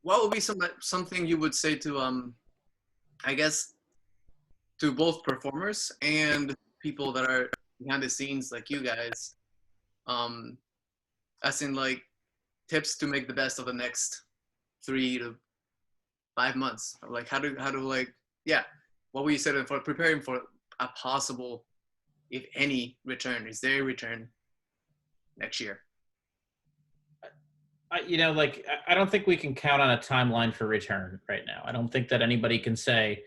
what would be something you would say to I guess to both performers and people that are behind the scenes like you guys, um, as in like tips to make the best of the next 3 to 5 months? Like how to like yeah, what were you saying for preparing for a possible, if any, return? Is there a return next year? I don't think we can count on a timeline for return right now. I don't think that anybody can say,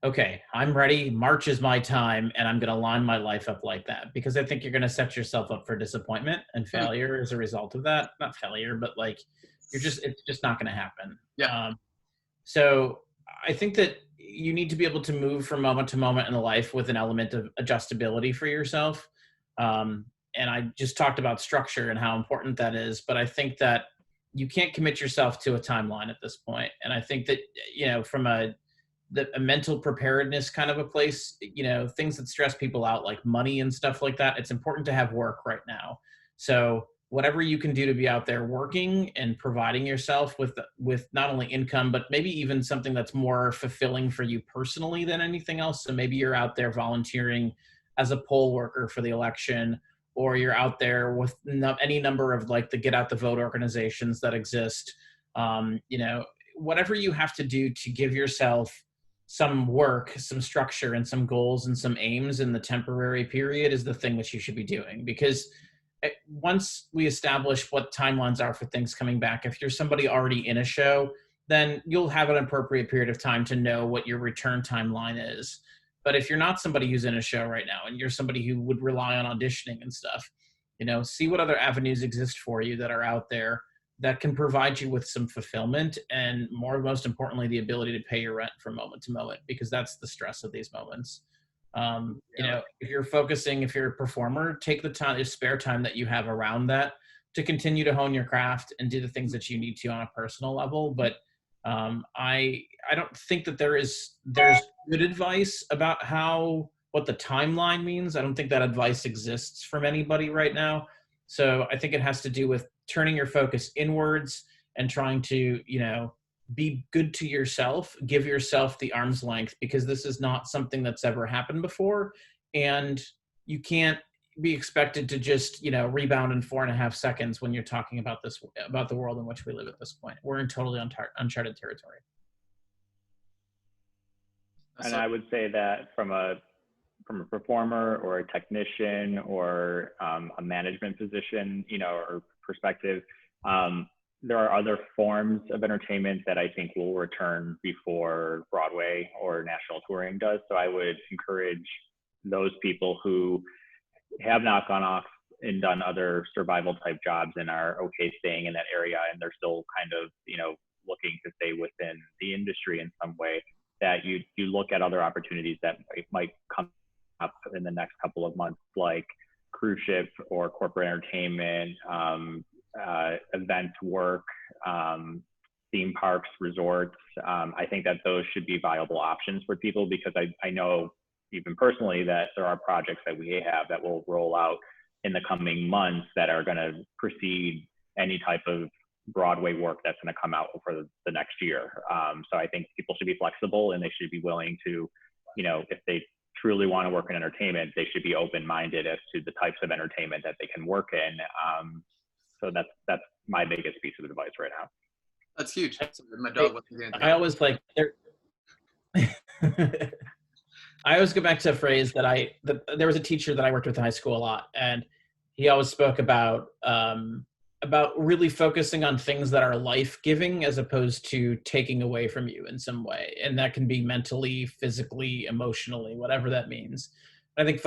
okay, I'm ready. March is my time, and I'm going to line my life up like that. Because I think you're going to set yourself up for disappointment and Hmm. failure as a result of that. Not failure, but like it's just not going to happen. Yeah. So I think that you need to be able to move from moment to moment in life with an element of adjustability for yourself. Um, and I just talked about structure and how important that is. But I think that you can't commit yourself to a timeline at this point. And I think that, from a mental preparedness kind of a place, things that stress people out like money and stuff like that, it's important to have work right now. So whatever you can do to be out there working and providing yourself with not only income, but maybe even something that's more fulfilling for you personally than anything else. So maybe you're out there volunteering as a poll worker for the election, or you're out there with any number of like the get out the vote organizations that exist. Whatever you have to do to give yourself some work, some structure, and some goals and some aims in the temporary period is the thing that you should be doing. Because once we establish what timelines are for things coming back, if you're somebody already in a show, then you'll have an appropriate period of time to know what your return timeline is. But if you're not somebody who's in a show right now and you're somebody who would rely on auditioning and stuff, see what other avenues exist for you that are out there that can provide you with some fulfillment and most importantly, the ability to pay your rent from moment to moment, because that's the stress of these moments. If you're a performer, take the time, the spare time that you have around that to continue to hone your craft and do the things that you need to on a personal level. But I don't think that there's good advice about what the timeline means. I don't think that advice exists from anybody right now. So I think it has to do with turning your focus inwards and trying to, be good to yourself, give yourself the arm's length, because this is not something that's ever happened before. And you can't be expected to just, rebound in 4.5 seconds when you're talking about about the world in which we live at this point. We're in totally uncharted territory. And I would say that from a performer or a technician or a management position, or perspective, there are other forms of entertainment that I think will return before Broadway or national touring does. So I would encourage those people who have not gone off and done other survival type jobs and are okay staying in that area, and they're still kind of, looking to stay within the industry in some way, that you look at other opportunities that might come up in the next couple of months, like cruise ship or corporate entertainment, event work, theme parks, resorts. I think that those should be viable options for people, because I know even personally that there are projects that we have that will roll out in the coming months that are going to precede any type of Broadway work that's going to come out for the next year. So I think people should be flexible, and they should be willing to, if they truly want to work in entertainment, they should be open-minded as to the types of entertainment that they can work in. So that's my biggest piece of advice right now. That's huge. My dog was I always like I always go back to a phrase that there was a teacher that I worked with in high school a lot, and he always spoke about really focusing on things that are life-giving as opposed to taking away from you in some way. And that can be mentally, physically, emotionally, whatever that means. I think